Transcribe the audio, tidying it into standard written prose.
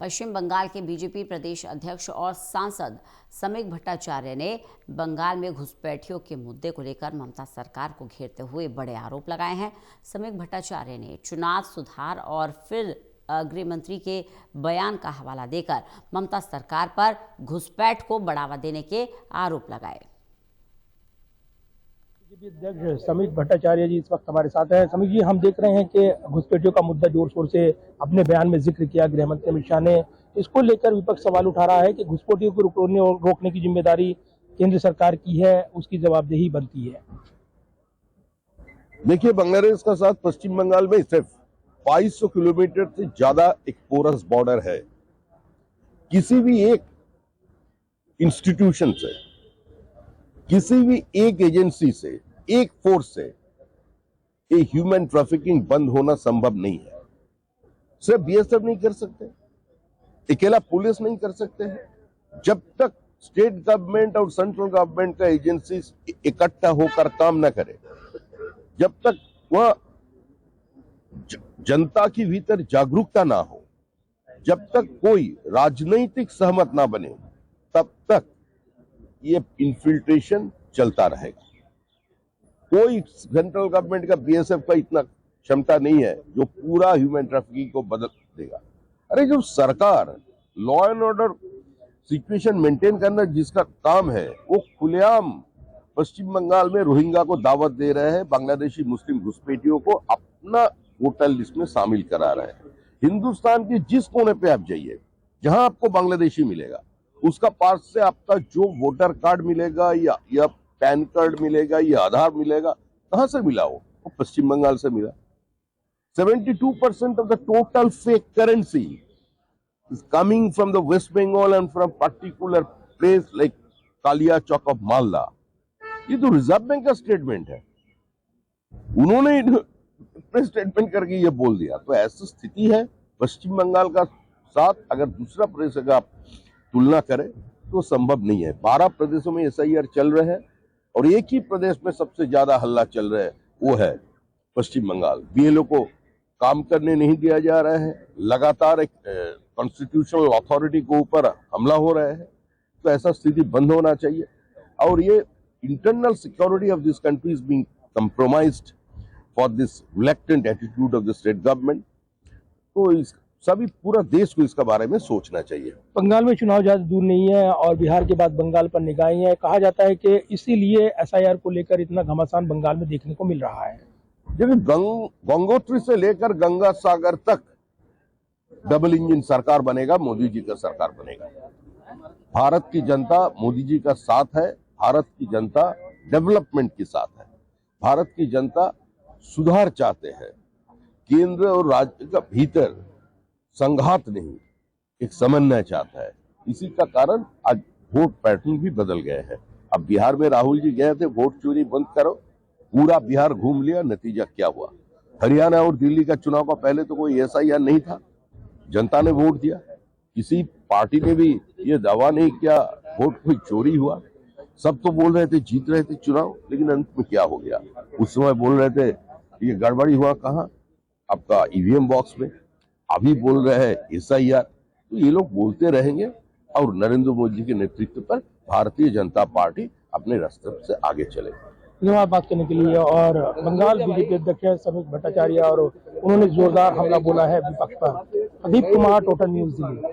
पश्चिम बंगाल के बीजेपी प्रदेश अध्यक्ष और सांसद समीक भट्टाचार्य ने बंगाल में घुसपैठियों के मुद्दे को लेकर ममता सरकार को घेरते हुए बड़े आरोप लगाए हैं। समीक भट्टाचार्य ने चुनाव सुधार और फिर गृह मंत्री के बयान का हवाला देकर ममता सरकार पर घुसपैठ को बढ़ावा देने के आरोप लगाए। बीजेपी अध्यक्ष समीक भट्टाचार्य जी इस वक्त हमारे साथ हैं। समीक जी, हम देख रहे हैं कि घुसपैठियों का मुद्दा जोर शोर से अपने बयान में जिक्र किया गृह मंत्री अमित शाह ने। इसको लेकर विपक्ष सवाल उठा रहा है कि घुसपैठियों को रोकने की जिम्मेदारी केंद्र सरकार की है, उसकी जवाबदेही बनती है। देखिए, बांग्लादेश का साथ पश्चिम बंगाल में सिर्फ 2200 किलोमीटर से ज्यादा एक पोरस बॉर्डर है। किसी भी एक इंस्टीट्यूशन से, किसी भी एक एजेंसी से, एक फोर्स से ये ह्यूमन ट्रैफिकिंग बंद होना संभव नहीं है। सिर्फ बीएसएफ नहीं कर सकते, अकेला पुलिस नहीं कर सकते हैं। जब तक स्टेट गवर्नमेंट और सेंट्रल गवर्नमेंट का एजेंसी इकट्ठा होकर काम न करे, जब तक वह जनता के भीतर जागरूकता ना हो, जब तक कोई राजनीतिक सहमत ना बने, तब तक ये इन्फिल्ट्रेशन चलता रहेगा। कोई सेंट्रल गवर्नमेंट का बीएसएफ का इतना क्षमता नहीं है जो पूरा ह्यूमन ट्रैफिकिंग को बदल देगा। अरे जो सरकार law and order situation maintain करना जिसका काम है, वो खुलेआम पश्चिम बंगाल में रोहिंग्या को दावत दे रहे हैं, बांग्लादेशी मुस्लिम घुसपैठियों को अपना वोटर लिस्ट में शामिल करा रहे हैं। हिंदुस्तान के जिस कोने पे आप जाइए, जहां आपको बांग्लादेशी मिलेगा, उसका पास से आपका जो वोटर कार्ड मिलेगा या पैन कार्ड मिलेगा या आधार मिलेगा, कहां से मिला वो पश्चिम बंगाल से मिला। 72% of the total fake currency is coming from the West Bengal and from particular place like Kaliachak of Malda. ये तो रिजर्व बैंक का स्टेटमेंट है, उन्होंने स्टेटमेंट करके ये बोल दिया। तो ऐसी स्थिति है पश्चिम बंगाल का साथ। अगर दूसरा प्रदेश अगर आप तुलना करें तो संभव नहीं है। 12 प्रदेशों में एसआईआर चल रहे हैं और एक ही प्रदेश में सबसे ज्यादा हल्ला चल रहा है, वो है पश्चिम बंगाल। बीएलओ को काम करने नहीं दिया जा रहा है, लगातार एक कॉन्स्टिट्यूशनल अथॉरिटी के ऊपर हमला हो रहा है। तो ऐसा स्थिति बंद होना चाहिए और ये internal security of this country is being compromised for this reluctant attitude of the state government. तो इस सभी पूरा देश को इसका बारे में सोचना चाहिए। बंगाल में चुनाव ज्यादा दूर नहीं है और बिहार के बाद बंगाल पर निगाहें हैं। कहा जाता है कि इसीलिए एसआईआर को लेकर इतना घमासान बंगाल में देखने को मिल रहा है। देखिए, गंगोत्री से लेकर गंगा सागर तक डबल इंजन सरकार बनेगा, मोदी जी का सरकार बनेगा। भारत की जनता मोदी जी का साथ है, भारत की जनता डेवलपमेंट के साथ है, भारत की जनता सुधार चाहते हैं। केंद्र और राज्य का भीतर संघात नहीं, एक समन्वय चाहता है। इसी का कारण आज वोट पैटर्न भी बदल गए हैं। अब बिहार में राहुल जी गए थे, वोट चोरी बंद करो, पूरा बिहार घूम लिया, नतीजा क्या हुआ? हरियाणा और दिल्ली का चुनाव का पहले तो कोई एसआईआर नहीं था, जनता ने वोट दिया। किसी पार्टी ने भी ये दावा नहीं किया वोट कोई चोरी हुआ। सब तो बोल रहे थे जीत रहे थे चुनाव, लेकिन अंत में क्या हो गया? उस समय बोल रहे थे ये गड़बड़ी हुआ कहाँ? आपका ईवीएम बॉक्स में। अभी बोल रहे हैं एसआईआर। तो ये लोग बोलते रहेंगे और नरेंद्र मोदी के नेतृत्व पर भारतीय जनता पार्टी अपने रास्ते से आगे चलेगी। धन्यवाद बात करने के लिए। और बंगाल बीजेपी अध्यक्ष समीक भट्टाचार्य और उन्होंने जोरदार हमला बोला है विपक्ष पर। Pradeep Kumar, total news Delhi.